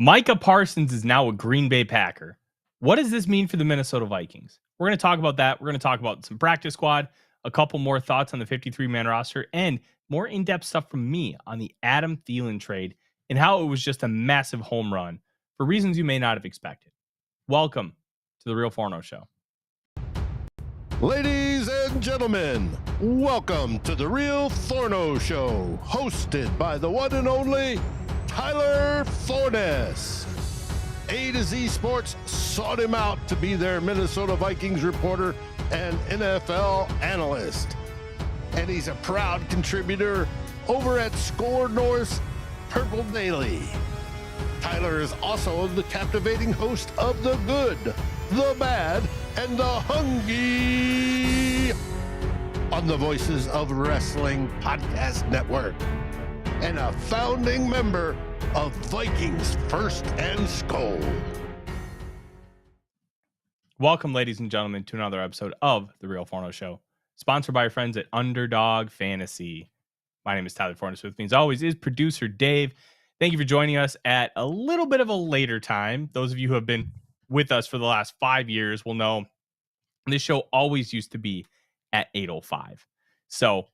Micah Parsons is now a Green Bay Packer. What does this mean for the Minnesota Vikings? We're going to talk about that. We're going to talk about some practice squad, a couple more thoughts on the 53-man roster, and more in-depth stuff from me on the Adam Thielen trade and how it was just a massive home run for reasons you may not have expected. Welcome to the Real Forno Show. Ladies and gentlemen, welcome to the Real Forno Show, hosted by the one and only Tyler Forness. A to Z Sports sought him out to be their Minnesota Vikings reporter and NFL analyst. And he's a proud contributor over at SKOL North's Purple Daily. Tyler is also the captivating host of The Good, The Bad, and The Hungry on the Voices of Wrestling Podcast Network, and a founding member of Vikings First and SKOL. Welcome, ladies and gentlemen, to another episode of the Real Forno Show, sponsored by our friends at Underdog Fantasy. My name is Tyler Forness. With me, as always, is producer Dave. Thank you for joining us at a little bit of a later time. Those of you who have been with us for the last 5 years will know this show always used to be at 8:05. So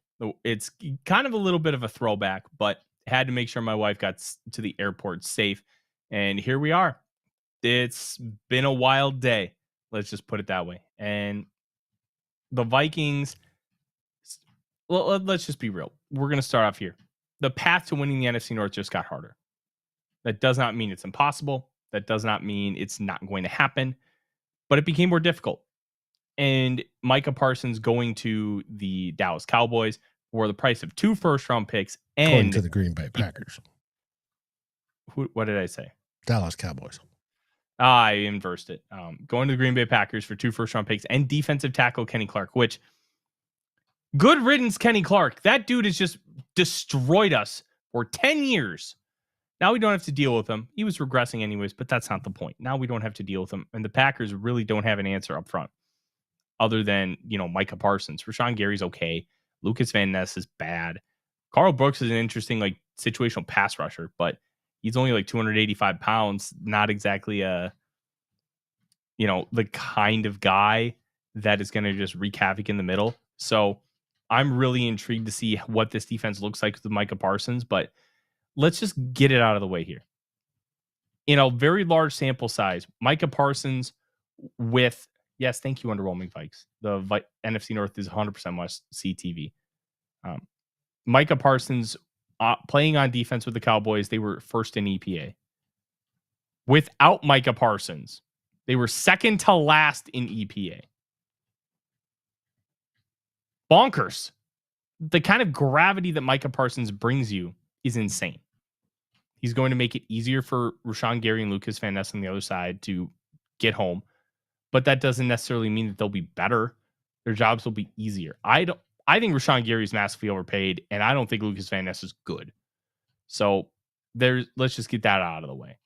it's kind of a little bit of a throwback, but had to make sure my wife got to the airport safe. And here we are. It's been a wild day. Let's just put it that way. And the Vikings, well, let's just be real. We're going to start off here. The path to winning the NFC North just got harder. That does not mean it's impossible. That does not mean it's not going to happen, but it became more difficult. And Micah Parsons going to the Dallas Cowboys for the price of 2 first-round picks and going to the Green Bay Packers. What did I say? Dallas Cowboys. I inversed it. Going to the Green Bay Packers for 2 first-round picks and defensive tackle Kenny Clark, which good riddance, Kenny Clark. That dude has just destroyed us for 10 years. Now we don't have to deal with him. He was regressing anyways, but that's not the point. Now we don't have to deal with him. And the Packers really don't have an answer up front other than, Micah Parsons. Rashawn Gary's okay. Lucas Van Ness is bad. Carl Brooks is an interesting, situational pass rusher, but he's only 285 pounds. Not exactly the kind of guy that is going to just wreak havoc in the middle. So I'm really intrigued to see what this defense looks like with Micah Parsons, but let's just get it out of the way here. In a very large sample size, Micah Parsons with, yes, thank you, underwhelming Vikes. The NFC North is 100% must-see TV. Micah Parsons playing on defense with the Cowboys, they were first in EPA. Without Micah Parsons, they were second to last in EPA. Bonkers. The kind of gravity that Micah Parsons brings you is insane. He's going to make it easier for Rashawn Gary and Lucas Van Ness on the other side to get home, but that doesn't necessarily mean that they'll be better. Their jobs will be easier. I think Rashawn Gary is massively overpaid, and I don't think Lucas Van Ness is good. So let's just get that out of the way.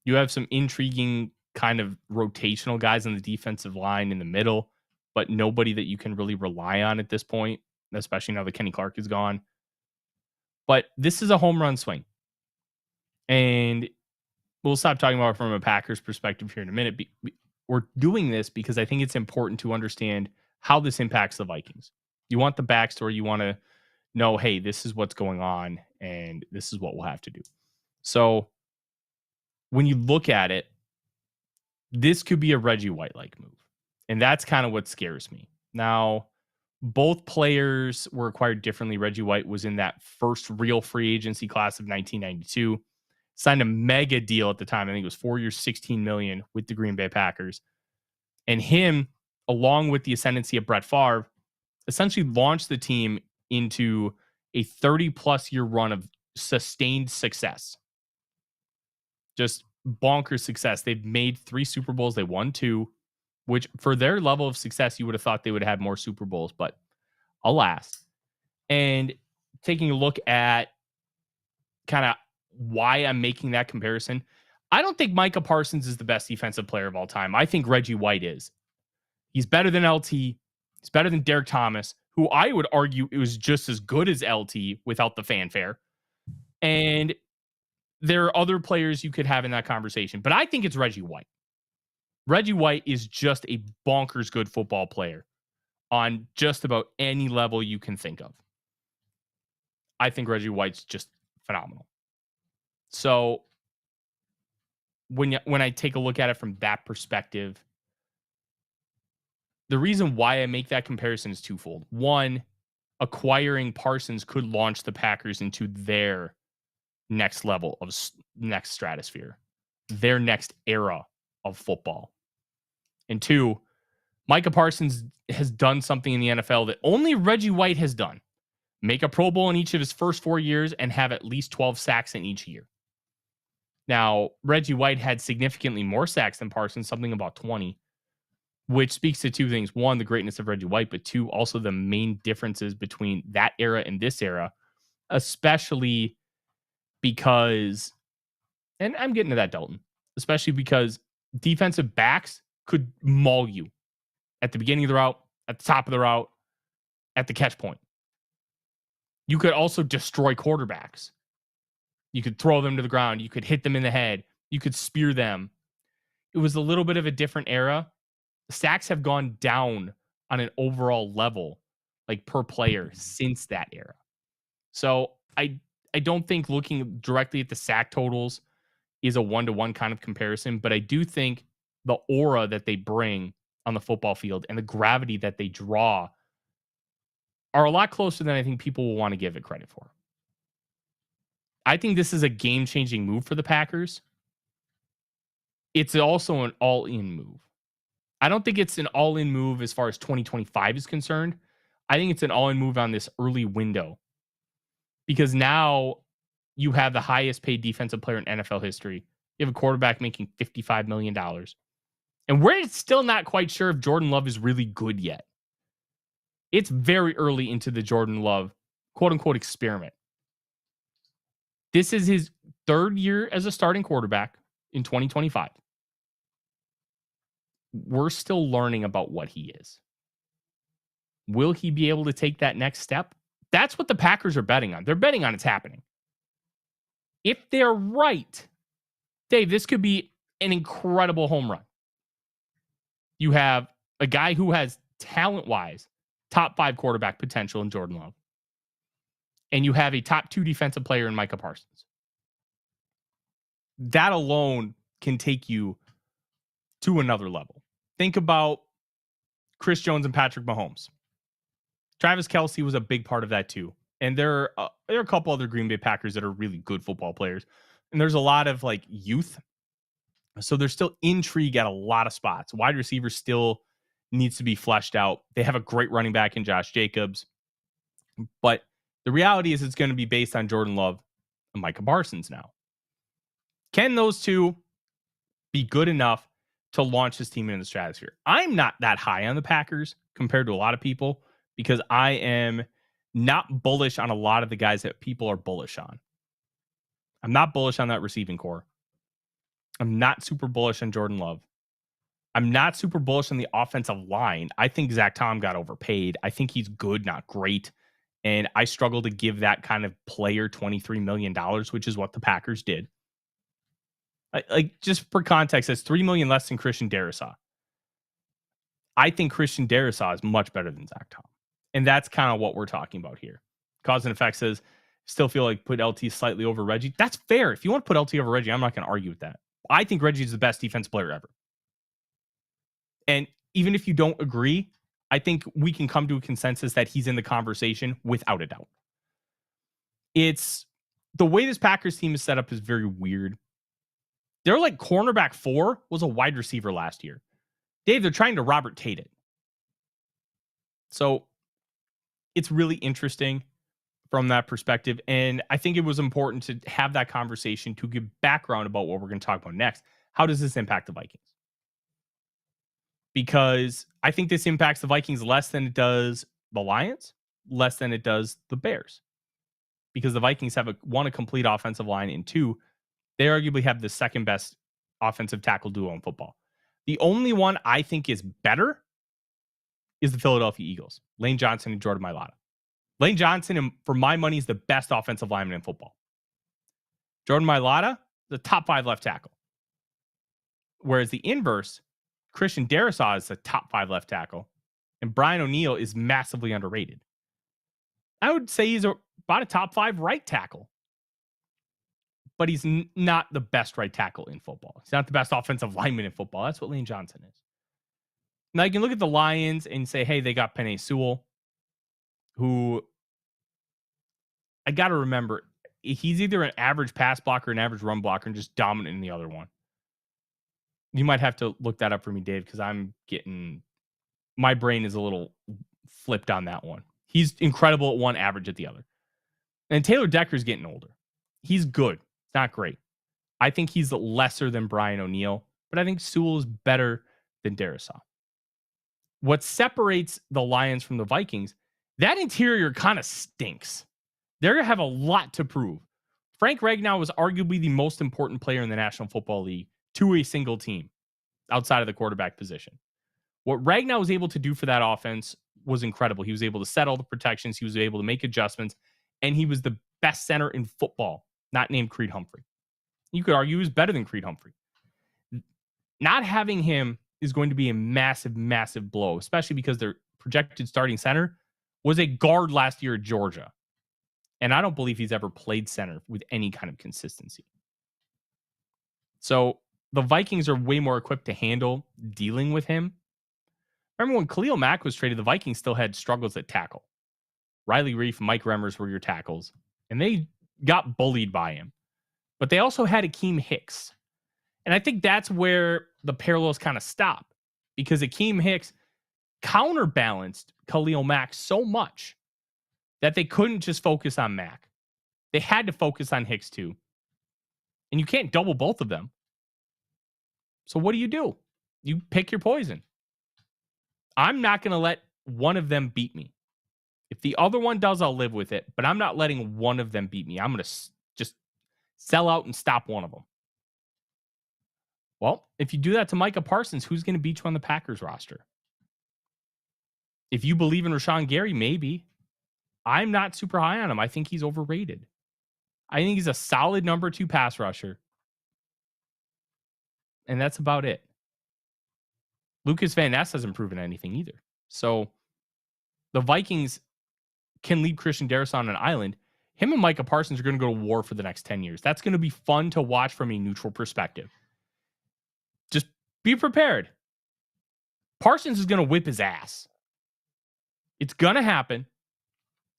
You have some intriguing kind of rotational guys on the defensive line in the middle, but nobody that you can really rely on at this point, especially now that Kenny Clark is gone. But this is a home run swing. And we'll stop talking about it from a Packers perspective here in a minute. We're doing this because I think it's important to understand how this impacts the Vikings. You want the backstory. You want to know, hey, this is what's going on, and this is what we'll have to do. So when you look at it, this could be a Reggie White-like move. And that's kind of what scares me. Now, both players were acquired differently. Reggie White was in that first real free agency class of 1992. Signed a mega deal at the time. I think it was 4 years, $16 million with the Green Bay Packers. And him, along with the ascendancy of Brett Favre, essentially launched the team into a 30-plus year run of sustained success. Just bonkers success. They've made 3 Super Bowls. They won 2, which for their level of success, you would have thought they would have had more Super Bowls, but alas. And taking a look at kind of why I'm making that comparison, I don't think Micah Parsons is the best defensive player of all time. I think Reggie White is. He's better than LT. He's better than Derek Thomas, who I would argue it was just as good as LT without the fanfare. And there are other players you could have in that conversation, but I think it's Reggie White. Reggie White is just a bonkers good football player on just about any level you can think of. I think Reggie White's just phenomenal. So when I take a look at it from that perspective, the reason why I make that comparison is twofold. One, acquiring Parsons could launch the Packers into their next level of next stratosphere, their next era of football. And two, Micah Parsons has done something in the NFL that only Reggie White has done. Make a Pro Bowl in each of his first 4 years and have at least 12 sacks in each year. Now, Reggie White had significantly more sacks than Parsons, something about 20, which speaks to two things. One, the greatness of Reggie White, but two, also the main differences between that era and this era, especially because, and I'm getting to that, Dalton, especially because defensive backs could maul you at the beginning of the route, at the top of the route, at the catch point. You could also destroy quarterbacks. You could throw them to the ground. You could hit them in the head. You could spear them. It was a little bit of a different era. Sacks have gone down on an overall level, like per player, since that era. So I don't think looking directly at the sack totals is a one-to-one kind of comparison, but I do think the aura that they bring on the football field and the gravity that they draw are a lot closer than I think people will want to give it credit for. I think this is a game-changing move for the Packers. It's also an all-in move. I don't think it's an all-in move as far as 2025 is concerned. I think it's an all-in move on this early window because now you have the highest paid defensive player in NFL history. You have a quarterback making $55 million. And we're still not quite sure if Jordan Love is really good yet. It's very early into the Jordan Love, quote-unquote, experiment. This is his third year as a starting quarterback in 2025. We're still learning about what he is. Will he be able to take that next step? That's what the Packers are betting on. They're betting on it's happening. If they're right, Dave, this could be an incredible home run. You have a guy who has talent-wise top 5 quarterback potential in Jordan Love. And you have a top 2 defensive player in Micah Parsons. That alone can take you to another level. Think about Chris Jones and Patrick Mahomes. Travis Kelce was a big part of that too. And there are a couple other Green Bay Packers that are really good football players. And there's a lot of like youth. So there's still intrigue at a lot of spots. Wide receiver still needs to be fleshed out. They have a great running back in Josh Jacobs. But the reality is it's going to be based on Jordan Love and Micah Parsons now. Can those two be good enough to launch this team into the stratosphere? I'm not that high on the Packers compared to a lot of people because I am not bullish on a lot of the guys that people are bullish on. I'm not bullish on that receiving core. I'm not super bullish on Jordan Love. I'm not super bullish on the offensive line. I think Zach Tom got overpaid. I think he's good, not great. And I struggle to give that kind of player $23 million, which is what the Packers did. Like, just for context, that's $3 million less than Christian Darrisaw. I think Christian Darrisaw is much better than Zach Tom. And that's kind of what we're talking about here. Cause and Effect says, still feel like put LT slightly over Reggie. That's fair. If you want to put LT over Reggie, I'm not going to argue with that. I think Reggie is the best defense player ever. And even if you don't agree, I think we can come to a consensus that he's in the conversation without a doubt. It's the way this Packers team is set up is very weird. They're like cornerback 4 was a wide receiver last year. Dave, they're trying to Robert Tate it. So it's really interesting from that perspective. And I think it was important to have that conversation to give background about what we're going to talk about next. How does this impact the Vikings? Because I think this impacts the Vikings less than it does the Lions, less than it does the Bears. Because the Vikings have a complete offensive line, and 2, they arguably have the second best offensive tackle duo in football. The only one I think is better is the Philadelphia Eagles. Lane Johnson and Jordan Mailata. Lane Johnson, for my money, is the best offensive lineman in football. Jordan Mailata, the top 5 left tackle. Whereas the inverse, Christian Darrisaw is the top 5 left tackle, and Brian O'Neill is massively underrated. I would say he's about a top 5 right tackle, but he's not the best right tackle in football. He's not the best offensive lineman in football. That's what Lane Johnson is. Now you can look at the Lions and say, hey, they got Penei Sewell, who I got to remember, he's either an average pass blocker or an average run blocker and just dominant in the other one. You might have to look that up for me, Dave, because my brain is a little flipped on that one. He's incredible at one, average at the other. And Taylor Decker's getting older. He's good. It's not great. I think he's lesser than Brian O'Neill, but I think Sewell is better than Darrisaw. What separates the Lions from the Vikings, that interior kind of stinks. They're going to have a lot to prove. Frank Ragnow was arguably the most important player in the National Football League to a single team outside of the quarterback position. What Ragnow was able to do for that offense was incredible. He was able to set all the protections. He was able to make adjustments, and he was the best center in football, not named Creed Humphrey. You could argue he was better than Creed Humphrey. Not having him is going to be a massive, massive blow, especially because their projected starting center was a guard last year at Georgia. And I don't believe he's ever played center with any kind of consistency. So the Vikings are way more equipped to handle dealing with him. Remember when Khalil Mack was traded, the Vikings still had struggles at tackle. Riley Reiff, Mike Remmers were your tackles, and they got bullied by him. But they also had Akeem Hicks. And I think that's where the parallels kind of stop, because Akeem Hicks counterbalanced Khalil Mack so much that they couldn't just focus on Mack. They had to focus on Hicks too. And you can't double both of them. So what do? You pick your poison. I'm not going to let one of them beat me. If the other one does, I'll live with it. But I'm not letting one of them beat me. I'm going to just sell out and stop one of them. Well, if you do that to Micah Parsons, who's going to beat you on the Packers roster? If you believe in Rashawn Gary, maybe. I'm not super high on him. I think he's overrated. I think he's a solid number 2 pass rusher. And that's about it. Lucas Van Ness hasn't proven anything either. So the Vikings can leave Christian Darrisaw on an island. Him and Micah Parsons are going to go to war for the next 10 years. That's going to be fun to watch from a neutral perspective. Just be prepared. Parsons is going to whip his ass. It's going to happen.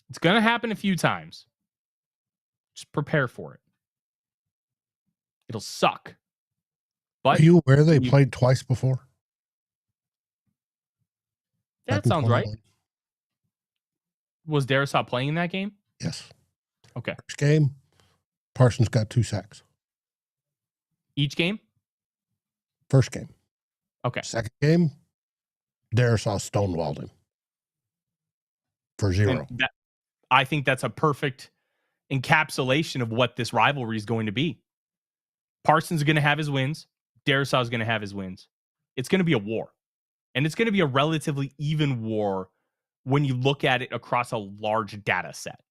It's going to happen a few times. Just prepare for it. It'll suck. But are you aware they played twice before? That sounds right. Was Darrisaw playing in that game? Yes. Okay. First game, Parsons got 2 sacks. Each game? First game. Okay. Second game, Darrisaw stonewalled him for 0. I think that's a perfect encapsulation of what this rivalry is going to be. Parsons is going to have his wins. Darrisaw is going to have his wins. It's going to be a war. And it's going to be a relatively even war when you look at it across a large data set.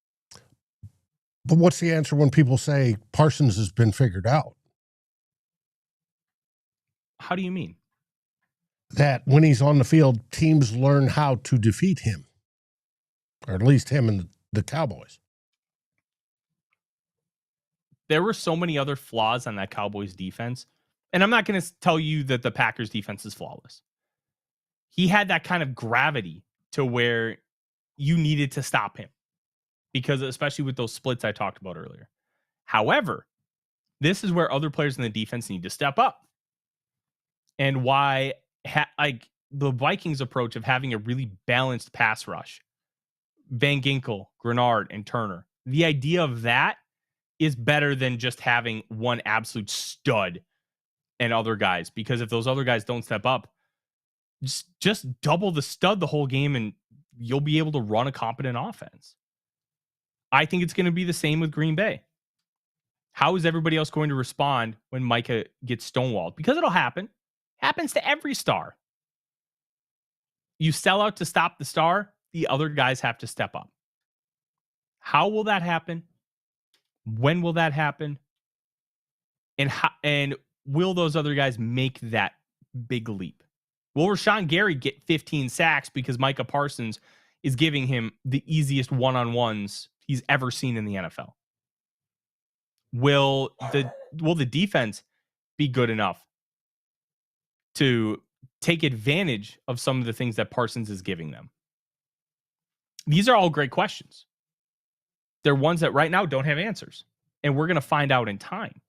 But what's the answer when people say Parsons has been figured out? How do you mean? That when he's on the field, teams learn how to defeat him. Or at least him and the Cowboys. There were so many other flaws on that Cowboys defense. And I'm not going to tell you that the Packers defense is flawless. He had that kind of gravity to where you needed to stop him. Because especially with those splits I talked about earlier. However, this is where other players in the defense need to step up. And why the Vikings approach of having a really balanced pass rush, Van Ginkel, Grenard, and Turner, the idea of that is better than just having one absolute stud and other guys. Because if those other guys don't step up, just double the stud the whole game and you'll be able to run a competent offense. I think it's going to be the same with Green Bay. How is everybody else going to respond when Micah gets stonewalled? Because it'll happen. Happens to every star. You sell out to stop the star, the other guys have to step up. How will that happen? When will that happen? And will those other guys make that big leap? Will Rashawn Gary get 15 sacks because Micah Parsons is giving him the easiest one-on-ones he's ever seen in the NFL? Will the defense be good enough to take advantage of some of the things that Parsons is giving them? These are all great questions. They're ones that right now don't have answers, and we're going to find out in time.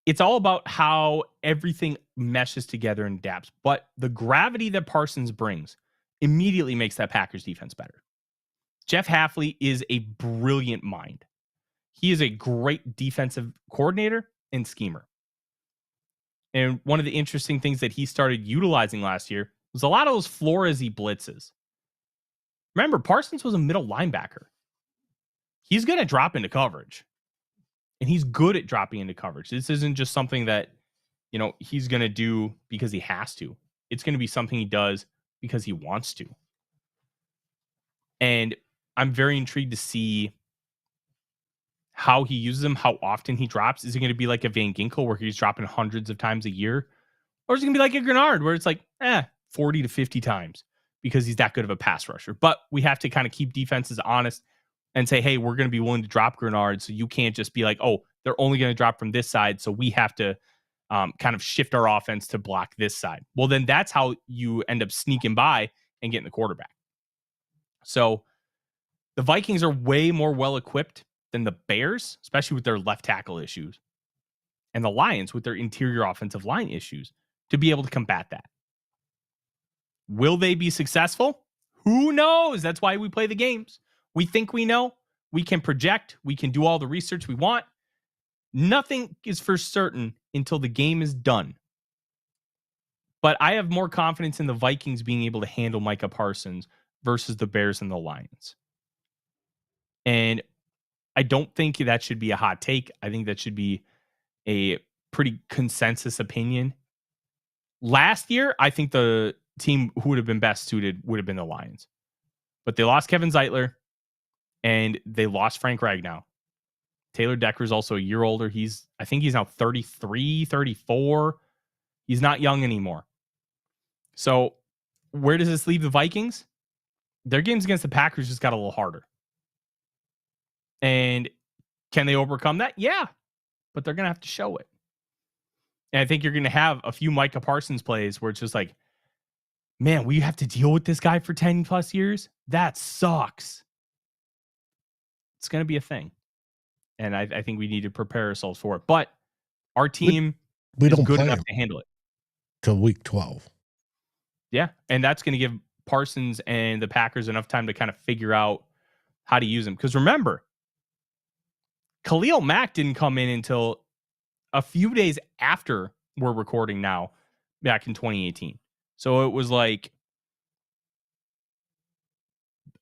It's all about how everything meshes together and adapts. But the gravity that Parsons brings immediately makes that Packers defense better. Jeff Hafley is a brilliant mind. He is a great defensive coordinator and schemer. And one of the interesting things that he started utilizing last year was a lot of those Flores-y blitzes. Remember, Parsons was a middle linebacker. He's going to drop into coverage. And he's good at dropping into coverage. This isn't just something that, he's going to do because he has to. It's going to be something he does because he wants to. And I'm very intrigued to see how he uses them, how often he drops. Is it going to be like a Van Ginkel where he's dropping hundreds of times a year? Or is it going to be like a Grenard where it's like, 40 to 50 times because he's that good of a pass rusher? But we have to kind of keep defenses honest and say, hey, we're going to be willing to drop Grenard. So you can't just be like, oh, they're only going to drop from this side. So we have to kind of shift our offense to block this side. Well, then that's how you end up sneaking by and getting the quarterback. So the Vikings are way more well-equipped than the Bears, especially with their left tackle issues, and the Lions with their interior offensive line issues, to be able to combat that. Will they be successful? Who knows? That's why we play the games. We think we know. We can project. We can do all the research we want. Nothing is for certain until the game is done. But I have more confidence in the Vikings being able to handle Micah Parsons versus the Bears and the Lions. And I don't think that should be a hot take. I think that should be a pretty consensus opinion. Last year, I think the team who would have been best suited would have been the Lions. But they lost Kevin Zeitler. And they lost Frank Ragnow. Taylor Decker is also a year older. I think he's now 33, 34. He's not young anymore. So where does this leave the Vikings? Their games against the Packers just got a little harder. And can they overcome that? Yeah. But they're going to have to show it. And I think you're going to have a few Micah Parsons plays where it's just like, man, we have to deal with this guy for 10 plus years? That sucks. It's going to be a thing. And I think we need to prepare ourselves for it. But our team is good enough to handle it. Till week 12. Yeah. And that's going to give Parsons and the Packers enough time to kind of figure out how to use him. Because remember, Khalil Mack didn't come in until a few days after we're recording now, back in 2018. So it was like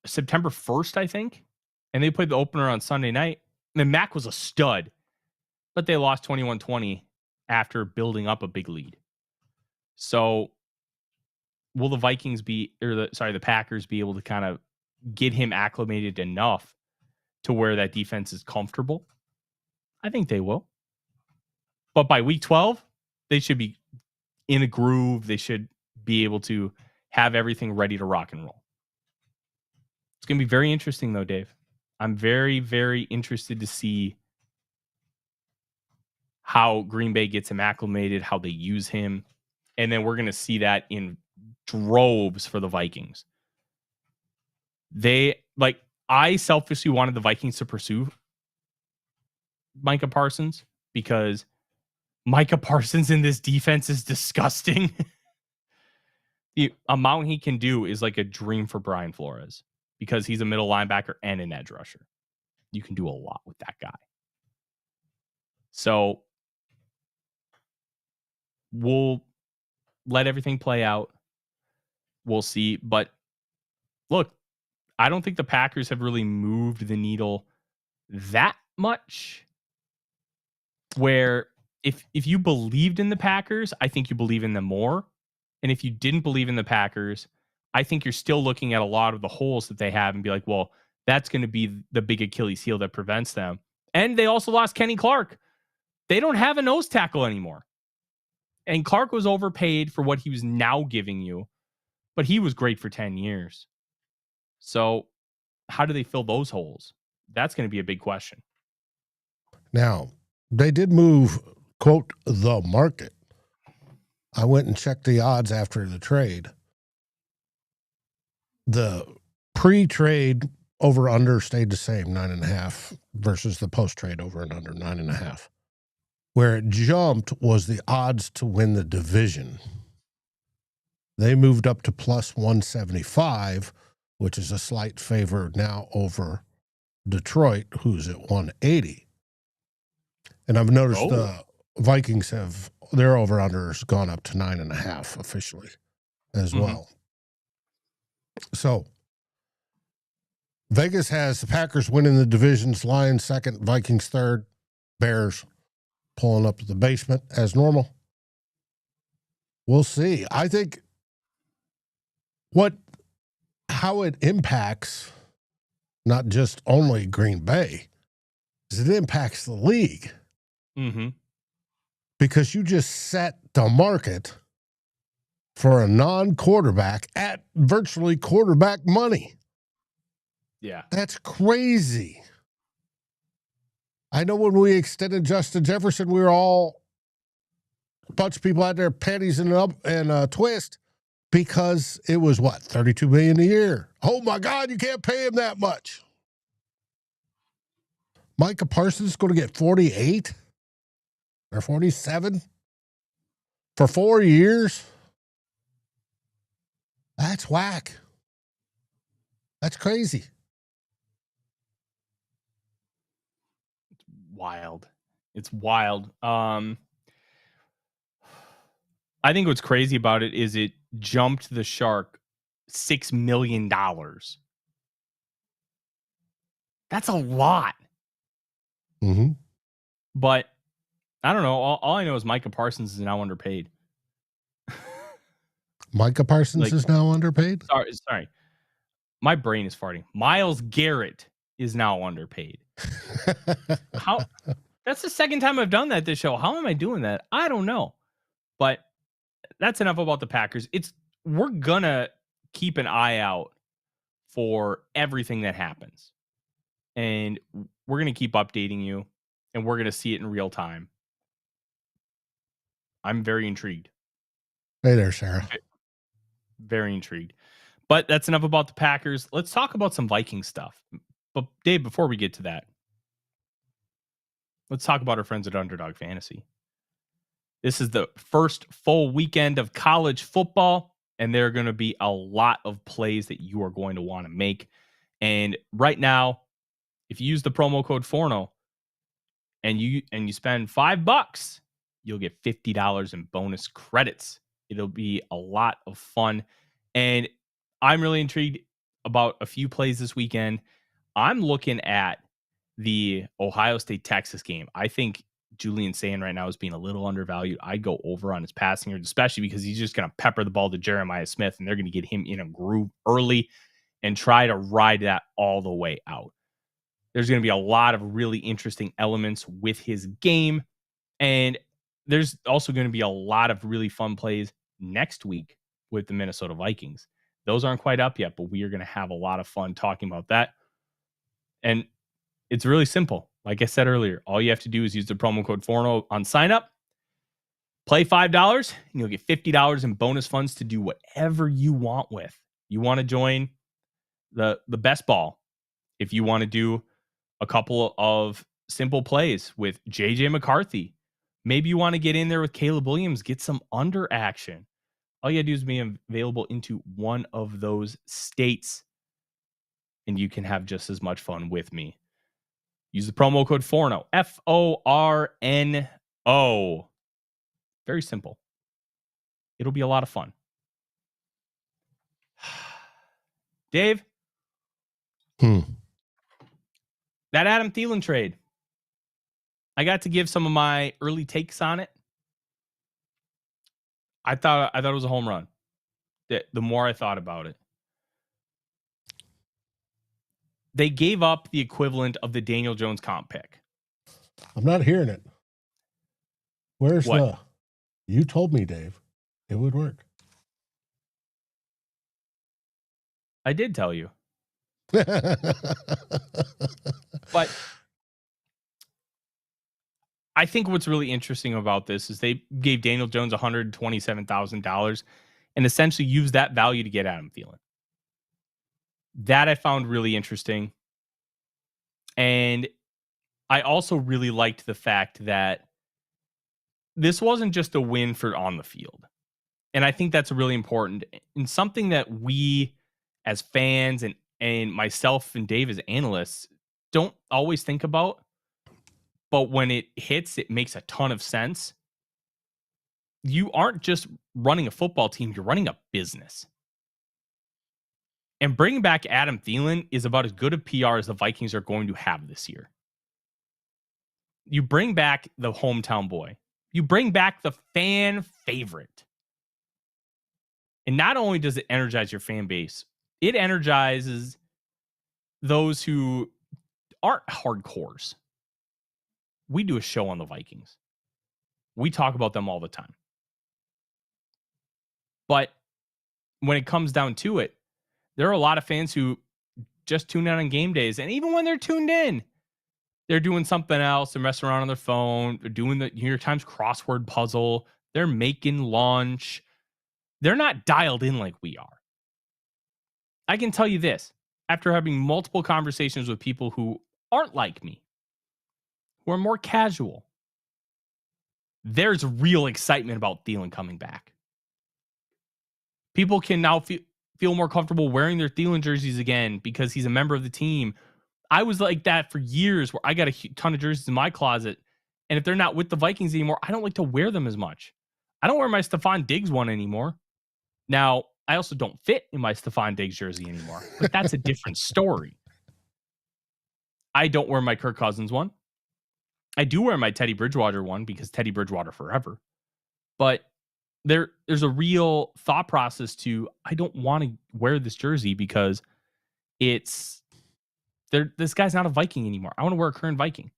September 1st, I think. And they played the opener on Sunday night. And Mack was a stud. But they lost 21-20 after building up a big lead. So will the the Packers be able to kind of get him acclimated enough to where that defense is comfortable? I think they will. But by week 12, they should be in a groove. They should be able to have everything ready to rock and roll. It's going to be very interesting, though, Dave. I'm very, very interested to see how Green Bay gets him acclimated, how they use him. And then we're going to see that in droves for the Vikings. I selfishly wanted the Vikings to pursue Micah Parsons because Micah Parsons in this defense is disgusting. The amount he can do is like a dream for Brian Flores because he's a middle linebacker and an edge rusher. You can do a lot with that guy. So we'll let everything play out. We'll see. But look, I don't think the Packers have really moved the needle that much. Where if you believed in the Packers, I think you believe in them more. And if you didn't believe in the Packers, I think you're still looking at a lot of the holes that they have and be like, well, that's going to be the big Achilles heel that prevents them. And they also lost Kenny Clark. They don't have a nose tackle anymore. And Clark was overpaid for what he was now giving you, but he was great for 10 years. So how do they fill those holes? That's going to be a big question. Now, they did move, quote, the market. I went and checked the odds after the trade. The pre-trade over-under stayed the same, 9.5, versus the post-trade over and under, 9.5. Where it jumped was the odds to win the division. They moved up to plus 175, which is a slight favor now over Detroit, who's at 180. And I've noticed the Vikings have, their over-under has gone up to 9.5 officially as well. So Vegas has the Packers winning the divisions, Lions second, Vikings third, Bears pulling up to the basement as normal. We'll see. I think how it impacts not just only Green Bay, is it impacts the league. Because you just set the market for a non-quarterback at virtually quarterback money. Yeah. That's crazy. I know when we extended Justin Jefferson, we were all a bunch of people out there panties in a twist because it was what, $32 million a year. Oh my God, you can't pay him that much. Micah Parsons is going to get 48 or 47 for 4 years. That's whack. That's crazy. Wild. It's wild. I think what's crazy about it is it jumped the shark $6 million. That's a lot. But I don't know. All I know is Micah Parsons is now underpaid. Micah Parsons is now underpaid? Sorry. My brain is farting. Myles Garrett is now underpaid. How? That's the second time I've done that this show. How am I doing that? I don't know. But that's enough about the Packers. We're gonna keep an eye out for everything that happens. And we're gonna keep updating you, and we're gonna see it in real time. I'm very intrigued. Hey there, Sarah. Very intrigued. But that's enough about the Packers. Let's talk about some Viking stuff. But Dave, before we get to that, let's talk about our friends at Underdog Fantasy. This is the first full weekend of college football, and there are going to be a lot of plays that you are going to want to make. And right now, if you use the promo code Forno and you spend $5, you'll get $50 in bonus credits. It'll be a lot of fun. And I'm really intrigued about a few plays this weekend. I'm looking at the Ohio State-Texas game. I think Julian Sand right now is being a little undervalued. I'd go over on his passing yards, especially because he's just going to pepper the ball to Jeremiah Smith, and they're going to get him in a groove early and try to ride that all the way out. There's going to be a lot of really interesting elements with his game, and there's also going to be a lot of really fun plays next week with the Minnesota Vikings. Those aren't quite up yet, but we are going to have a lot of fun talking about that. And it's really simple. Like I said earlier, all you have to do is use the promo code Forno on sign up, play $5, and you'll get $50 in bonus funds to do whatever you want with. You want to join the best ball. If you want to do a couple of simple plays with JJ McCarthy, maybe you want to get in there with Caleb Williams, get some under action. All you got to do is be available into one of those states, and you can have just as much fun with me. Use the promo code Forno, Forno. Very simple. It'll be a lot of fun. Dave? That Adam Thielen trade. I got to give some of my early takes on it. I thought it was a home run. The more I thought about it. They gave up the equivalent of the Daniel Jones comp pick. I'm not hearing it. Where's What? you told me, Dave, it would work. I did tell you. But I think what's really interesting about this is they gave Daniel Jones $127,000 and essentially used that value to get Adam Thielen. That I found really interesting. And I also really liked the fact that this wasn't just a win for on the field. And I think that's really important and something that we as fans and myself and Dave as analysts don't always think about. But when it hits, it makes a ton of sense. You aren't just running a football team, you're running a business. And bringing back Adam Thielen is about as good of PR as the Vikings are going to have this year. You bring back the hometown boy. You bring back the fan favorite. And not only does it energize your fan base, it energizes those who aren't hardcores. We do a show on the Vikings. We talk about them all the time. But when it comes down to it, there are a lot of fans who just tune in on game days. And even when they're tuned in, they're doing something else. They're messing around on their phone. They're doing the New York Times crossword puzzle. They're making lunch. They're not dialed in like we are. I can tell you this, after having multiple conversations with people who aren't like me, who are more casual, there's real excitement about Thielen coming back. People can now feel more comfortable wearing their Thielen jerseys again because he's a member of the team. I was like that for years where I got a ton of jerseys in my closet. And if they're not with the Vikings anymore, I don't like to wear them as much. I don't wear my Stephon Diggs one anymore. Now, I also don't fit in my Stephon Diggs jersey anymore, but that's a different story. I don't wear my Kirk Cousins one. I do wear my Teddy Bridgewater one because Teddy Bridgewater forever. But there's a real thought process to, I don't want to wear this jersey because this guy's not a Viking anymore. I want to wear a current Viking.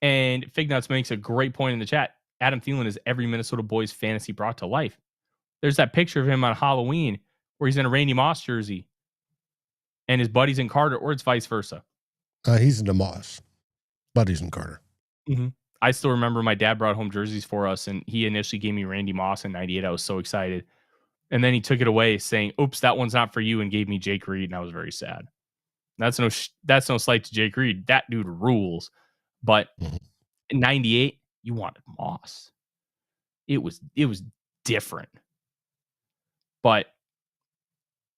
And Fignuts makes a great point in the chat. Adam Thielen is every Minnesota boy's fantasy brought to life. There's that picture of him on Halloween where he's in a Randy Moss jersey and his buddy's in Carter, or it's vice versa. He's in the Moss. Buddy's in Carter. Mm-hmm. I still remember my dad brought home jerseys for us, and he initially gave me Randy Moss in 98. I was so excited. And then he took it away saying, oops, that one's not for you, and gave me Jake Reed, and I was very sad. That's no slight to Jake Reed. That dude rules. But in 98, you wanted Moss. It was different. But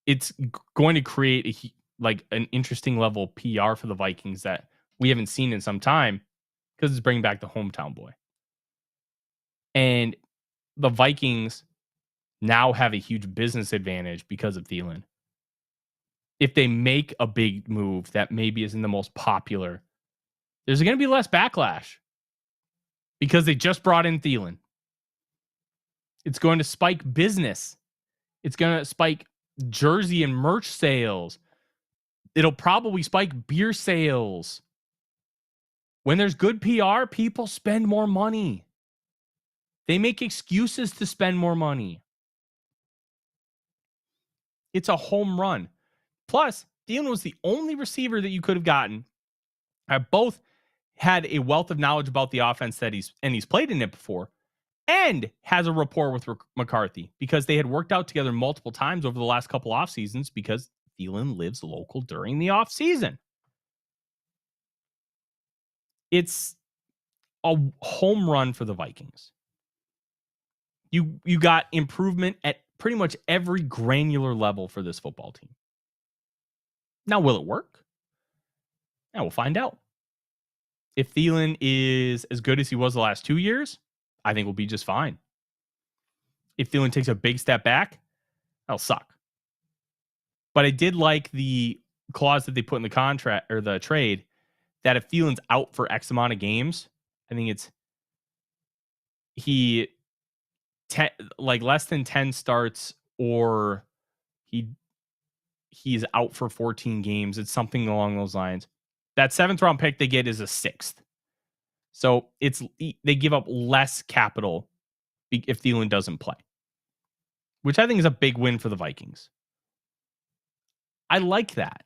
it's going to create an interesting level of PR for the Vikings that we haven't seen in some time because it's bringing back the hometown boy. And the Vikings now have a huge business advantage because of Thielen. If they make a big move that maybe isn't the most popular, there's going to be less backlash because they just brought in Thielen. It's going to spike business. It's going to spike jersey and merch sales. It'll probably spike beer sales. When there's good PR, people spend more money. They make excuses to spend more money. It's a home run. Plus, Thielen was the only receiver that you could have gotten. Both had a wealth of knowledge about the offense that he's played in it before, and has a rapport with McCarthy because they had worked out together multiple times over the last couple off seasons because Thielen lives local during the off season. It's a home run for the Vikings. You got improvement at pretty much every granular level for this football team. Now, will it work? Now we'll find out. If Thielen is as good as he was the last 2 years, I think we'll be just fine. If Thielen takes a big step back, that'll suck. But I did like the clause that they put in the contract or the trade that if Thielen's out for X amount of games, I think it's less than 10 starts or he's out for 14 games. It's something along those lines. That 7th round pick they get is a 6th. So they give up less capital if Thielen doesn't play, which I think is a big win for the Vikings. I like that.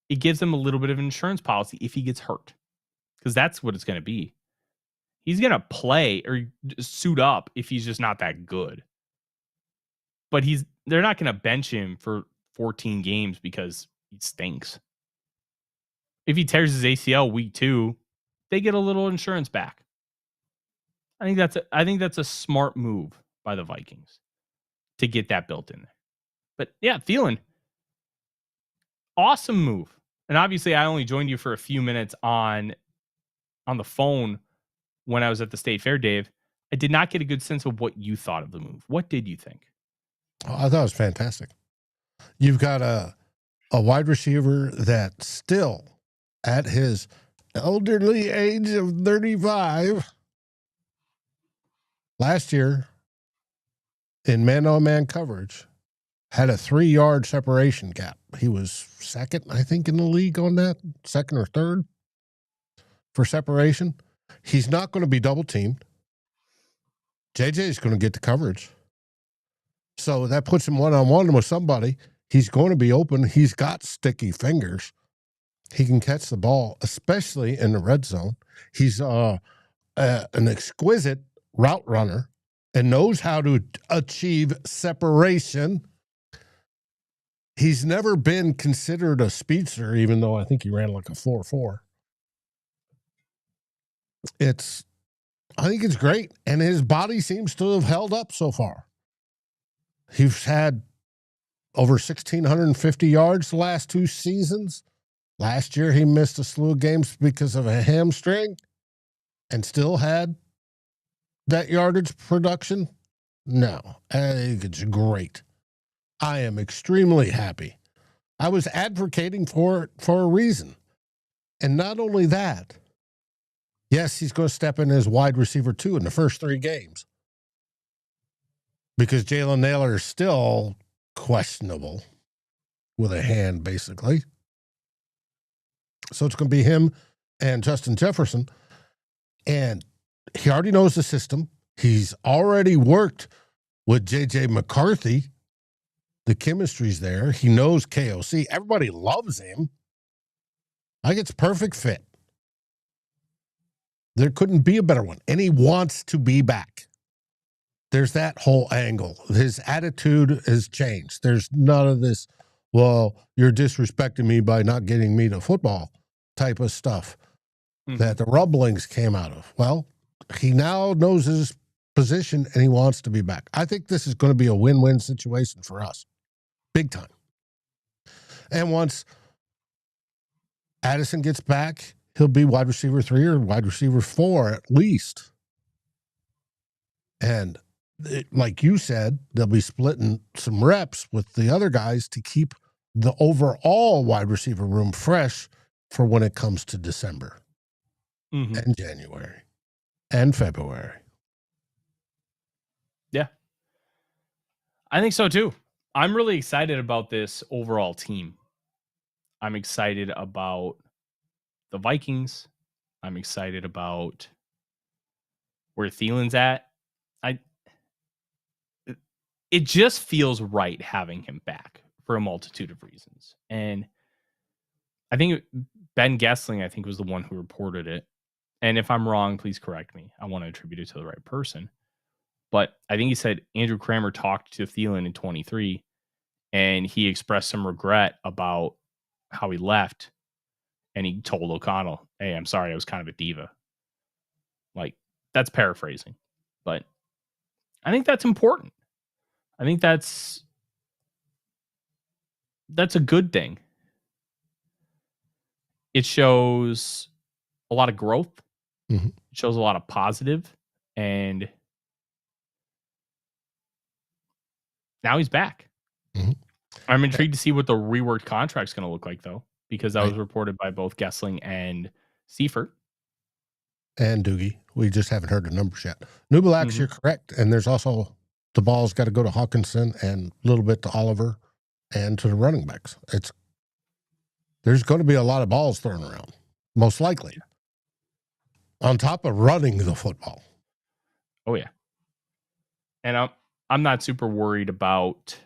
It gives them a little bit of an insurance policy if he gets hurt, because that's what it's going to be. He's going to play or suit up if he's just not that good. But they're not going to bench him for 14 games because he stinks. If he tears his ACL week 2, they get a little insurance back. I think that's a smart move by the Vikings to get that built in there. But yeah, Thielen, awesome move. And obviously, I only joined you for a few minutes on the phone when I was at the State Fair, Dave. I did not get a good sense of what you thought of the move. What did you think? Oh, I thought it was fantastic. You've got a wide receiver that still, at his elderly age of 35, last year in man-on-man coverage, had a 3-yard separation gap. He was second, I think, in the league on that, second or third for separation. He's not going to be double-teamed. JJ is going to get the coverage. So that puts him one-on-one with somebody. He's going to be open. He's got sticky fingers. He can catch the ball, especially in the red zone. He's an exquisite route runner and knows how to achieve separation. He's never been considered a speedster, even though I think he ran like a 4.4. I think it's great, and his body seems to have held up so far. He's had over 1,650 yards the last 2 seasons. Last year, he missed a slew of games because of a hamstring and still had that yardage production. No, I think it's great. I am extremely happy. I was advocating for it for a reason. And not only that, yes, he's going to step in as wide receiver 2 in the first 3 games because Jalen Naylor is still questionable with a hand, basically. So it's going to be him and Justin Jefferson. And he already knows the system. He's already worked with J.J. McCarthy. The chemistry's there. He knows KOC. Everybody loves him. I think it's a perfect fit. There couldn't be a better one. And he wants to be back. There's that whole angle. His attitude has changed. There's none of this, well, you're disrespecting me by not getting me to football type of stuff that the rumblings came out of. Well, he now knows his position and he wants to be back. I think this is going to be a win-win situation for us. Big time. And once Addison gets back, he'll be wide receiver 3 or wide receiver 4 at least. And like you said, they'll be splitting some reps with the other guys to keep the overall wide receiver room fresh for when it comes to December and January and February. Yeah. I think so too. I'm really excited about this overall team. I'm excited about the Vikings. I'm excited about where Thielen's at. It just feels right having him back for a multitude of reasons. And I think Ben Gessling, I think, was the one who reported it. And if I'm wrong, please correct me. I want to attribute it to the right person. But I think he said Andrew Kramer talked to Thielen in 23, and he expressed some regret about how he left. And he told O'Connell, hey, I'm sorry, I was kind of a diva. Like, that's paraphrasing. But I think that's important. I think that's a good thing. It shows a lot of growth. It shows a lot of positive, and now he's back. I'm intrigued to see what the reworked contract's going to look like, though, because that was reported by both Gessling and Seifert. And Doogie. We just haven't heard the numbers yet. Nubelax, you're correct. And there's also the ball's got to go to Hawkinson and a little bit to Oliver and to the running backs. There's going to be a lot of balls thrown around, most likely. On top of running the football. Oh yeah. And I'm not super worried about,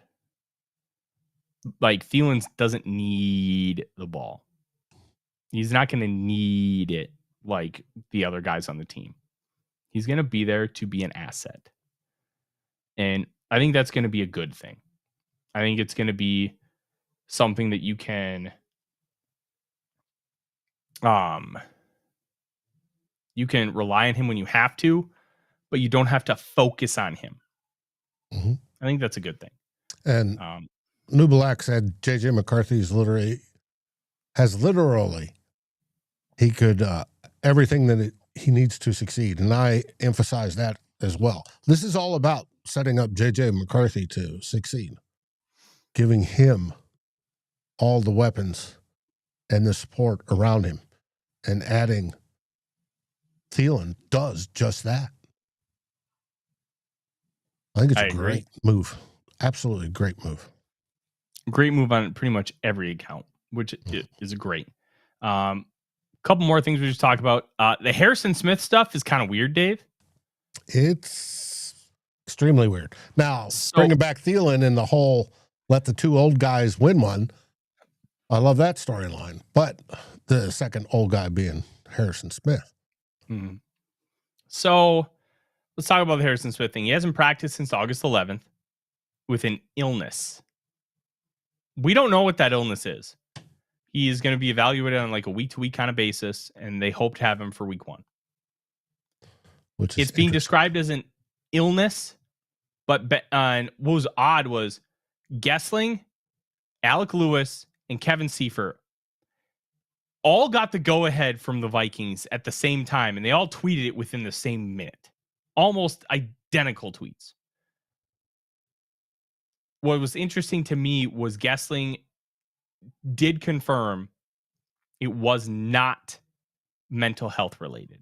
like, Thielen doesn't need the ball. He's not going to need it like the other guys on the team. He's going to be there to be an asset. And I think that's going to be a good thing. I think it's going to be something that you can rely on him when you have to, but you don't have to focus on him. Mm-hmm. I think that's a good thing. And Nubelak said JJ McCarthy has literally he could everything that he needs to succeed, and I emphasize that as well. This is all about setting up JJ McCarthy to succeed, giving him all the weapons and the support around him, and adding Thielen does just that. I think it's a great move. Absolutely great move. Great move on pretty much every account, which is great. Couple more things we just talked about. The Harrison Smith stuff is kind of weird, Dave. It's extremely weird. Now, bringing back Thielen and the whole let the two old guys win one, I love that storyline. But the second old guy being Harrison Smith. Mm-hmm. So let's talk about the Harrison Smith thing. He hasn't practiced since August 11th with an illness. We don't know what that illness is. He is going to be evaluated on like a week-to-week kind of basis, and they hope to have him for week 1. It's being described as an illness, but what was odd was Gessling, Alec Lewis, and Kevin Seifert all got the go-ahead from the Vikings at the same time, and they all tweeted it within the same minute. Almost identical tweets. What was interesting to me was Gessling did confirm it was not mental health related.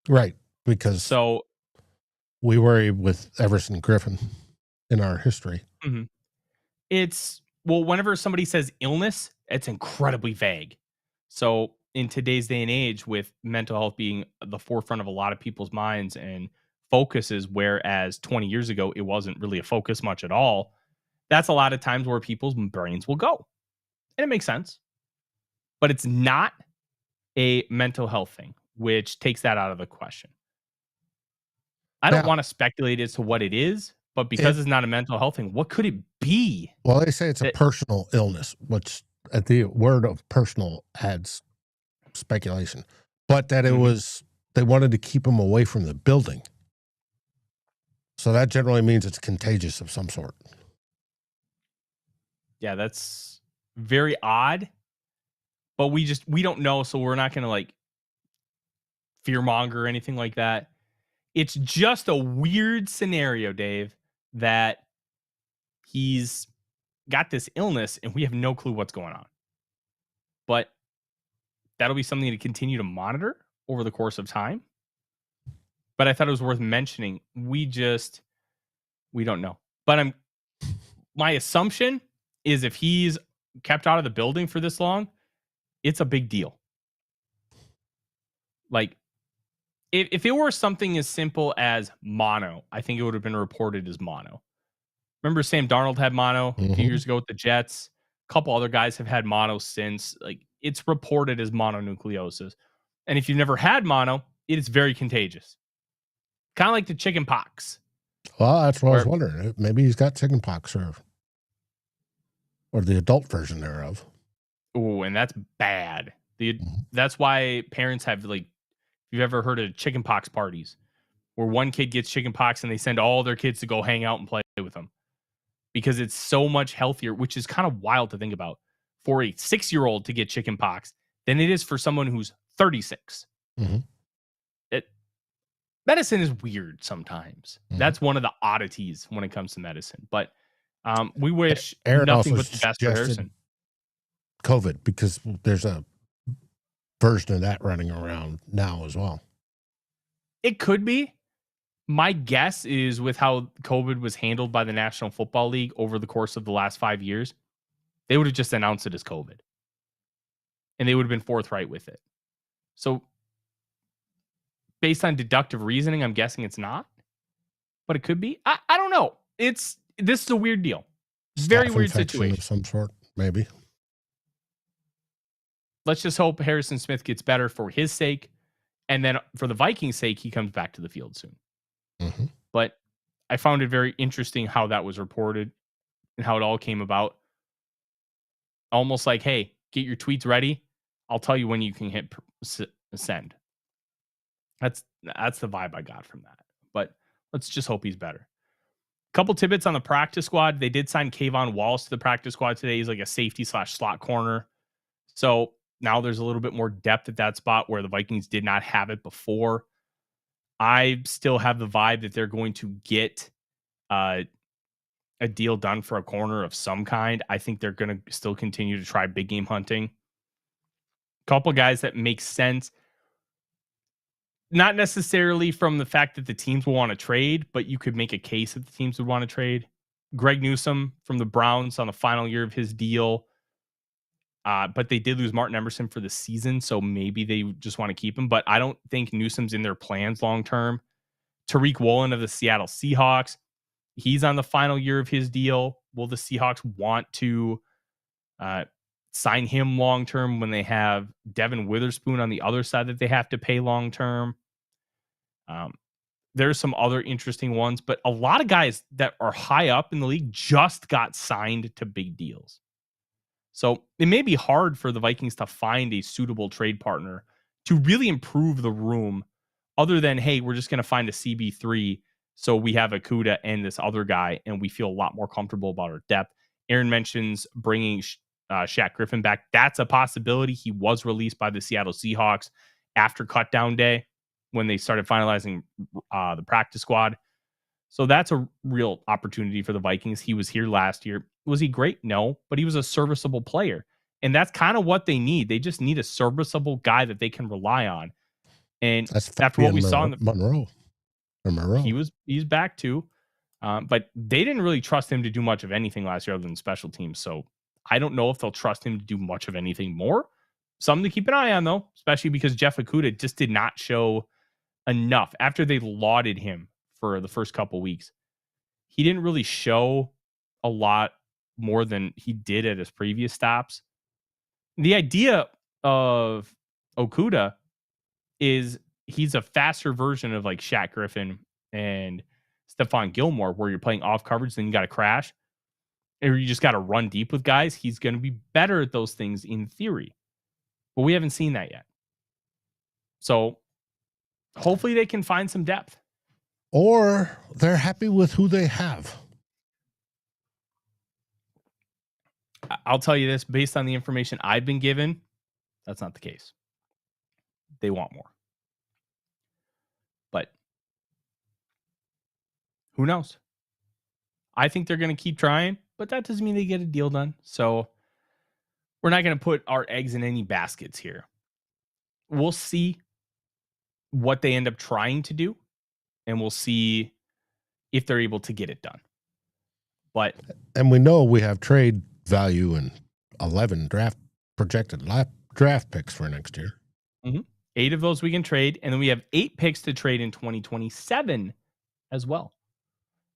Right, because we worry with Everson Griffin in our history. Mm-hmm. Whenever somebody says illness, it's incredibly vague. So in today's day and age, with mental health being the forefront of a lot of people's minds and focuses, whereas 20 years ago, it wasn't really a focus much at all, that's a lot of times where people's brains will go. And it makes sense. But it's not a mental health thing, which takes that out of the question. I don't want to speculate as to what it is, but because it's not a mental health thing, what could it be? Well, they say it's a personal illness, which at the word of personal adds speculation. But that it was, they wanted to keep him away from the building. So that generally means it's contagious of some sort. Yeah, that's very odd. But we don't know, so we're not going to like fearmonger or anything like that. It's just a weird scenario, Dave, that he's got this illness and we have no clue what's going on. But that'll be something to continue to monitor over the course of time. But I thought it was worth mentioning. We don't know. But my assumption is if he's kept out of the building for this long, it's a big deal. Like, if it were something as simple as mono, I think it would have been reported as mono. Remember Sam Darnold had mono a few years ago with the Jets. A couple other guys have had mono since. Like, it's reported as mononucleosis. And if you've never had mono, it is very contagious. Kind of like the chicken pox. Well, that's what I was wondering. Maybe he's got chicken pox or the adult version thereof. Oh, and that's bad. That's why parents have, like, if you've ever heard of chicken pox parties, where one kid gets chicken pox and they send all their kids to go hang out and play with them. Because it's so much healthier, which is kind of wild to think about, for a 6-year-old to get chicken pox than it is for someone who's 36. Mm-hmm. Medicine is weird sometimes. Mm-hmm. That's one of the oddities when it comes to medicine. But we wish nothing but the best for Harrison. COVID, because there's a version of that running around now as well. It could be. My guess is with how COVID was handled by the National Football League over the course of the last 5 years, they would have just announced it as COVID. And they would have been forthright with it. So based on deductive reasoning, I'm guessing it's not, but it could be. I don't know. This is a weird deal. Very Staph weird infection situation. of some sort, maybe. Let's just hope Harrison Smith gets better for his sake. And then for the Vikings' sake, he comes back to the field soon. Mm-hmm. But I found it very interesting how that was reported and how it all came about. Almost like, hey, get your tweets ready. I'll tell you when you can hit send. That's the vibe I got from that. But let's just hope he's better. Couple tidbits on the practice squad. They did sign Kayvon Wallace to the practice squad today. He's like a safety / slot corner. So now there's a little bit more depth at that spot where the Vikings did not have it before. I still have the vibe that they're going to get a deal done for a corner of some kind. I think they're going to still continue to try big game hunting. Couple guys that make sense. Not necessarily from the fact that the teams will want to trade, but you could make a case that the teams would want to trade. Greg Newsome from the Browns on the final year of his deal. But they did lose Martin Emerson for the season, so maybe they just want to keep him. But I don't think Newsome's in their plans long term. Tariq Woolen of the Seattle Seahawks, he's on the final year of his deal. Will the Seahawks want to sign him long term when they have Devin Witherspoon on the other side that they have to pay long term? There's some other interesting ones, but a lot of guys that are high up in the league just got signed to big deals. So it may be hard for the Vikings to find a suitable trade partner to really improve the room other than, hey, we're just going to find a CB3 so we have Okudah and this other guy, and we feel a lot more comfortable about our depth. Aaron mentions bringing Shaq Griffin back. That's a possibility. He was released by the Seattle Seahawks after cutdown day when they started finalizing the practice squad. So that's a real opportunity for the Vikings. He was here last year. Was he great? No, but he was a serviceable player. And that's kind of what they need. They just need a serviceable guy that they can rely on. And after what we saw in the Monroe, he's back too. But they didn't really trust him to do much of anything last year other than special teams. So I don't know if they'll trust him to do much of anything more. Something to keep an eye on, though, especially because Jeff Okudah just did not show enough after they lauded him for the first couple weeks. He didn't really show a lot more than he did at his previous stops. The idea of Okudah is he's a faster version of like Shaq Griffin and Stephon Gilmore, where you're playing off coverage, then you got to crash, or you just got to run deep with guys. He's going to be better at those things in theory, but we haven't seen that yet. So hopefully they can find some depth. Or they're happy with who they have. I'll tell you this, based on the information I've been given, that's not the case. They want more. But who knows? I think they're going to keep trying, but that doesn't mean they get a deal done. So we're not going to put our eggs in any baskets here. We'll see what they end up trying to do, and we'll see if they're able to get it done. And we know we have trade value in 11 projected draft picks for next year. Mm-hmm. 8 of those we can trade, and then we have 8 picks to trade in 2027 as well.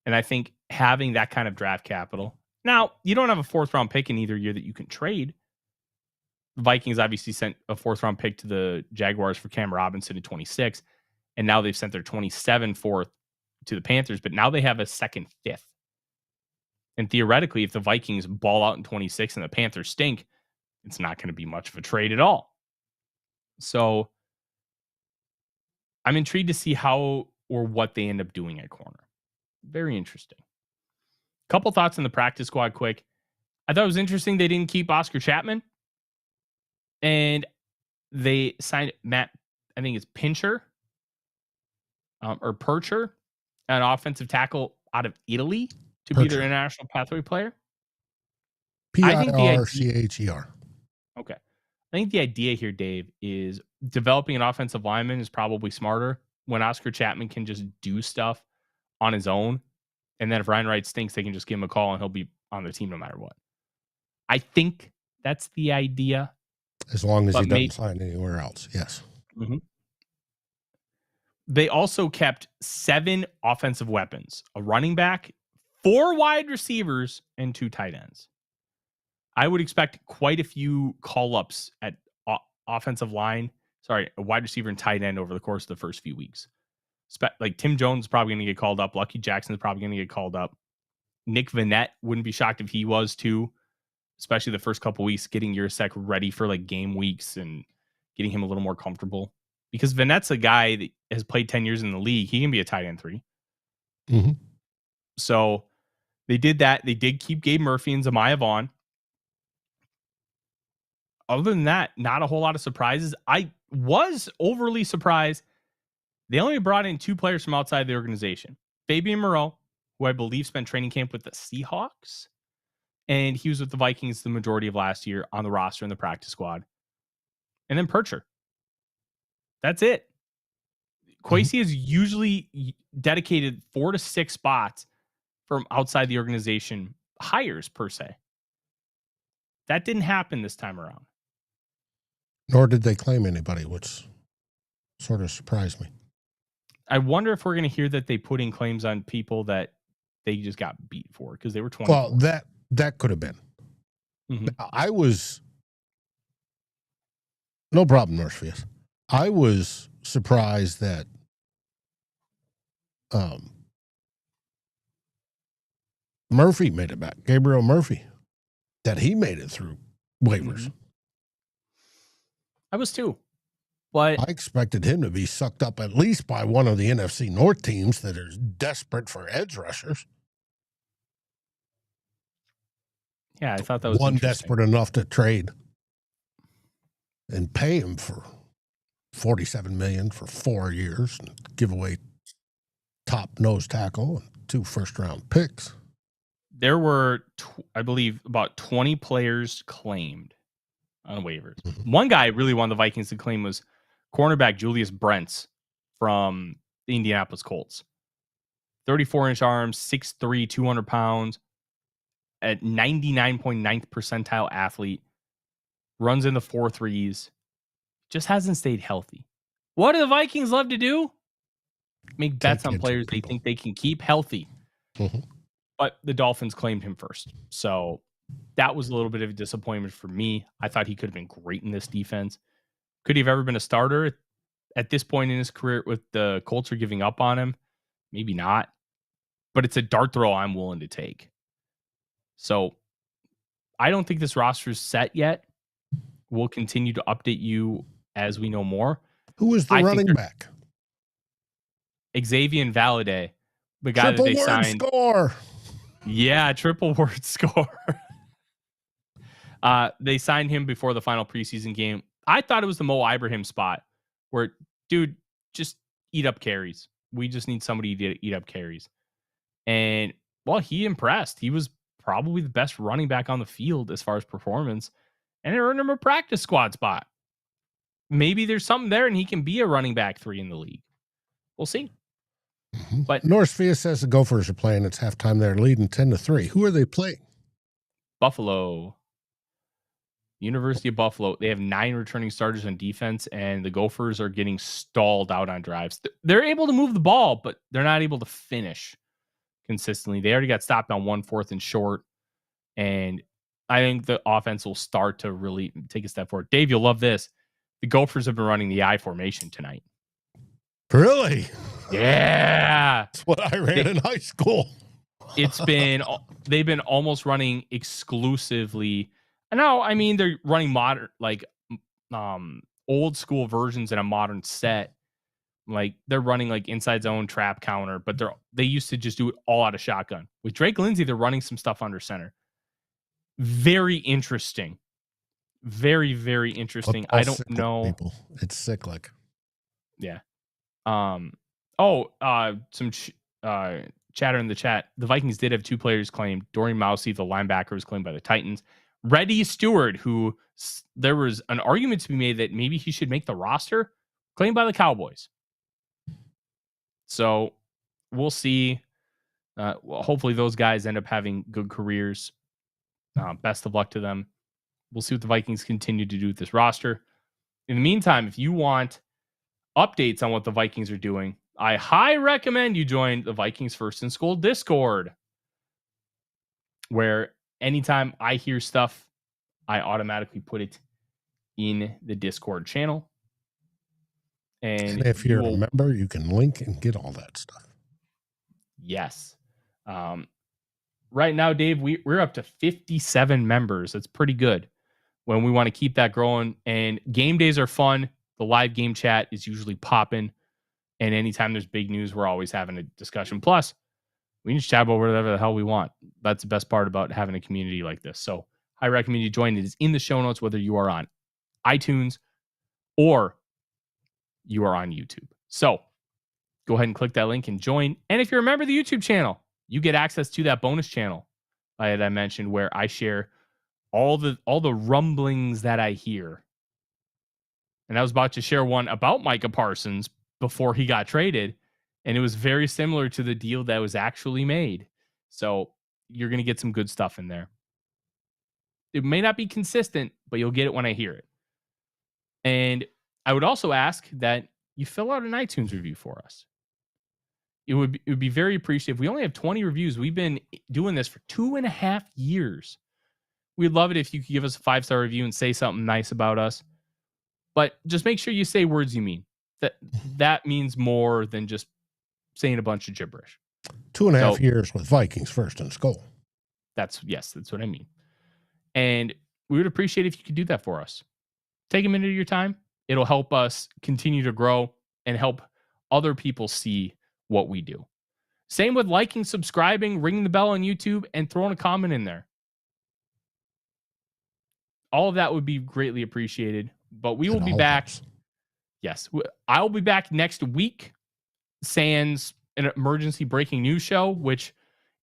And I think having that kind of draft capital. Now, you don't have a 4th round pick in either year that you can trade. The Vikings obviously sent a 4th round pick to the Jaguars for Cam Robinson in 26, and now they've sent their 27 4th to the Panthers, but now they have a 2nd 5th. And theoretically, if the Vikings ball out in 26 and the Panthers stink, it's not going to be much of a trade at all. So I'm intrigued to see how or what they end up doing at corner. Very interesting. Couple thoughts on the practice squad quick. I thought it was interesting they didn't keep Oscar Chapman. And they signed Matt, I think it's Pincher or Percher, an offensive tackle out of Italy to be their international pathway player. Pircher. Okay. I think the idea here, Dave, is developing an offensive lineman is probably smarter when Oscar Chapman can just do stuff on his own. And then if Ryan Wright stinks, they can just give him a call and he'll be on the team no matter what. I think that's the idea. As long as he doesn't sign anywhere else, yes. Mm-hmm. They also kept 7 offensive weapons, a running back, 4 wide receivers, and 2 tight ends. I would expect quite a few call-ups at offensive line. Sorry, a wide receiver and tight end over the course of the first few weeks. Like Tim Jones is probably going to get called up. Lucky Jackson is probably going to get called up. Nick Vannett, wouldn't be shocked if he was too, especially the first couple weeks, getting Yurosek ready for like game weeks and getting him a little more comfortable. Because Vannett's a guy that has played 10 years in the league. He can be a tight end 3. Mm-hmm. So they did that. They did keep Gabe Murphy and Zamiah Vaughn. Other than that, not a whole lot of surprises. I was overly surprised. They only brought in 2 players from outside the organization. Fabian Moreau, who I believe spent training camp with the Seahawks. And he was with the Vikings the majority of last year on the roster in the practice squad. And then Percher. That's it. Kwesi has usually dedicated 4 to 6 spots from outside the organization hires, per se. That didn't happen this time around. Nor did they claim anybody, which sort of surprised me. I wonder if we're going to hear that they put in claims on people that they just got beat for because they were 20. Well, that could have been. Mm-hmm. I was no problem, Northfield. I was surprised that Murphy made it back. Gabriel Murphy, that he made it through waivers. Mm-hmm. I was too. But I expected him to be sucked up at least by one of the NFC North teams that are desperate for edge rushers. Yeah, I thought that was one desperate enough to trade and pay him for $47 million for 4 years and give away top nose tackle and 2 first-round picks. There were, I believe, about 20 players claimed on waivers. Mm-hmm. One guy I really wanted the Vikings to claim was cornerback Julius Brents from the Indianapolis Colts. 34-inch arms, 6'3", 200 pounds, at 99.9th percentile athlete, runs in the 4.3s, just hasn't stayed healthy. What do the Vikings love to do? Make bets on players they think they can keep healthy. Mm-hmm. But the Dolphins claimed him first. So that was a little bit of a disappointment for me. I thought he could have been great in this defense. Could he have ever been a starter at this point in his career with the Colts are giving up on him? Maybe not. But it's a dart throw I'm willing to take. So I don't think this roster is set yet. We'll continue to update you as we know more. Who is the running back? Xavier Valade, the guy triple that they signed. Score. Yeah, triple word score. They signed him before the final preseason game. I thought it was the Mo Ibrahim spot where, dude, just eat up carries. We just need somebody to eat up carries. And, well, he impressed. He was probably the best running back on the field as far as performance. And they earned him a practice squad spot. Maybe there's something there and he can be a running back 3 in the league. We'll see. Mm-hmm. But Northfield says the Gophers are playing. It's halftime. They're leading 10-3. Who are they playing? Buffalo. University of Buffalo. They have 9 returning starters on defense, and the Gophers are getting stalled out on drives. They're able to move the ball, but they're not able to finish consistently. They already got stopped on 1 4th and short, and I think the offense will start to really take a step forward. Dave, you'll love this. The Gophers have been running the I formation tonight. Really? Yeah. That's what I ran in high school. They've been almost running exclusively. No, I mean, they're running modern, like old school versions in a modern set. Like they're running like inside zone trap counter, but they used to just do it all out of shotgun. With Drake Lindsay, they're running some stuff under center. Very interesting. Very, very interesting. I don't know. People. It's cyclic. Yeah. Some chatter in the chat. The Vikings did have 2 players claimed. Dorian Mousey, the linebacker, was claimed by the Titans. Reddy Stewart, who there was an argument to be made that maybe he should make the roster, claimed by the Cowboys. So we'll see. Hopefully those guys end up having good careers. Best of luck to them. We'll see what the Vikings continue to do with this roster. In the meantime, if you want updates on what the Vikings are doing, I highly recommend you join the Vikings First and SKOL Discord, where anytime I hear stuff, I automatically put it in the Discord channel. And if you're a member, you can link and get all that stuff. Yes. Right now, Dave, we're up to 57 members. That's pretty good when we want to keep that growing. And game days are fun. The live game chat is usually popping. And anytime there's big news, we're always having a discussion. Plus, we can just chat about whatever the hell we want. That's the best part about having a community like this. So I recommend you join. It is in the show notes, whether you are on iTunes or you are on YouTube. So go ahead and click that link and join. And if you're a member of the YouTube channel, you get access to that bonus channel that I mentioned, where I share all the rumblings that I hear. And I was about to share one about Micah Parsons before he got traded, and it was very similar to the deal that was actually made. So you're going to get some good stuff in there. It may not be consistent, but you'll get it when I hear it. And I would also ask that you fill out an iTunes review for us. It would be very appreciative. We only have 20 reviews. We've been doing this for 2.5 years. We'd love it if you could give us a 5-star review and say something nice about us. But just make sure you say words you mean. That means more than just saying a bunch of gibberish. 2.5 years with Vikings First and SKOL. That's what I mean. And we would appreciate if you could do that for us. Take a minute of your time. It'll help us continue to grow and help other people see what we do. Same with liking, subscribing, ringing the bell on YouTube, and throwing a comment in there. All of that would be greatly appreciated. But we will be back. Yes, I'll be back next week. Sans an emergency breaking news show, which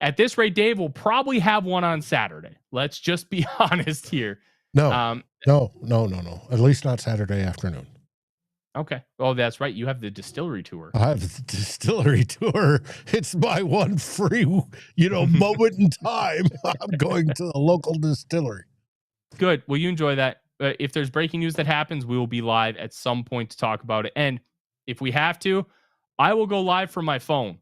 at this rate, Dave, will probably have one on Saturday. Let's just be honest here. No. At least not Saturday afternoon. Okay. Oh, that's right. You have the distillery tour. I have the distillery tour. It's my one free, moment in time. I'm going to the local distillery. Good. Well, you enjoy that. If there's breaking news that happens, we will be live at some point to talk about it. And if we have to, I will go live from my phone.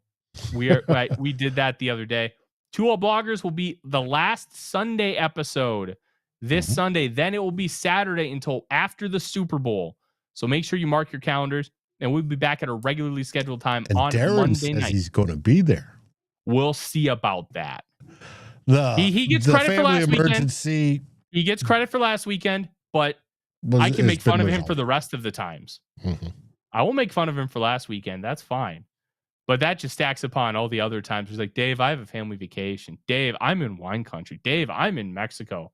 We did that the other day. 2 Bloggers will be the last Sunday episode this Sunday. Then it will be Saturday until after the Super Bowl. So make sure you mark your calendars, and we'll be back at a regularly scheduled time on Darren Monday night. He's going to be there. We'll see about that. He gets credit for last weekend. He gets credit for last weekend, but I can make fun of him for the rest of the times. Mm-hmm. I will make fun of him for last weekend. That's fine. But that just stacks upon all the other times. He's like, Dave, I have a family vacation. Dave, I'm in wine country. Dave, I'm in Mexico.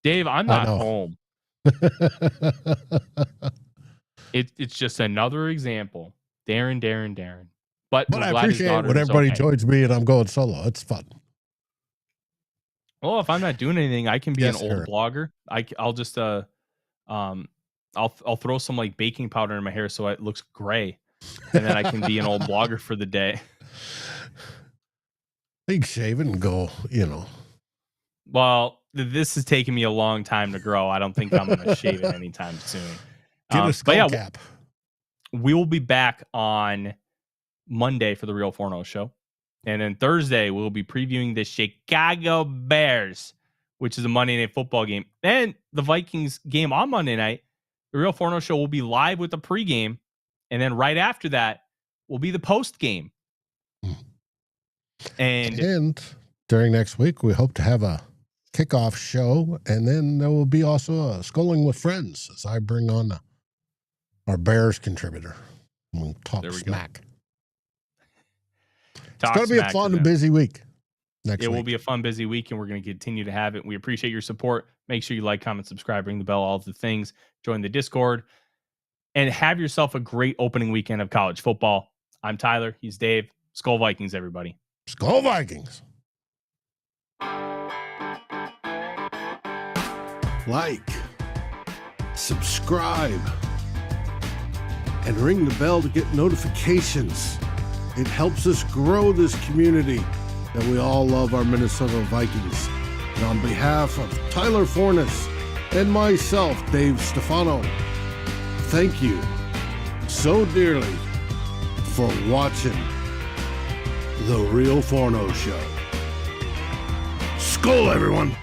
Dave, I'm not home. It's just another example. Darren. But I appreciate it when everybody joins me and I'm going solo. It's fun. Well, if I'm not doing anything, I can be an old blogger. I'll just I'll throw some like baking powder in my hair so it looks gray, and then I can be an old blogger for the day. Big shave and go, Well, this is taking me a long time to grow. I don't think I'm going to shave it anytime soon. Get a skull cap. We will be back on Monday for the Real Forno Show. And then Thursday, we'll be previewing the Chicago Bears, which is a Monday Night Football game. And the Vikings game on Monday night. The Real Forno Show will be live with the pregame. And then right after that will be the post game. And during next week, we hope to have a kickoff show. And then there will be also a Skoling with Friends as I bring on our Bears contributor. We'll talk smack. It's going to be a fun and busy week. It will be a fun, busy week, and we're going to continue to have it. We appreciate your support. Make sure you like, comment, subscribe, ring the bell, all of the things. Join the Discord, and have yourself a great opening weekend of college football. I'm Tyler. He's Dave. SKOL Vikings, everybody. SKOL Vikings. Like, subscribe, and ring the bell to get notifications. It helps us grow this community that we all love, our Minnesota Vikings. And on behalf of Tyler Forness and myself, Dave Stefano, thank you so dearly for watching the Real Forno Show. SKOL, everyone!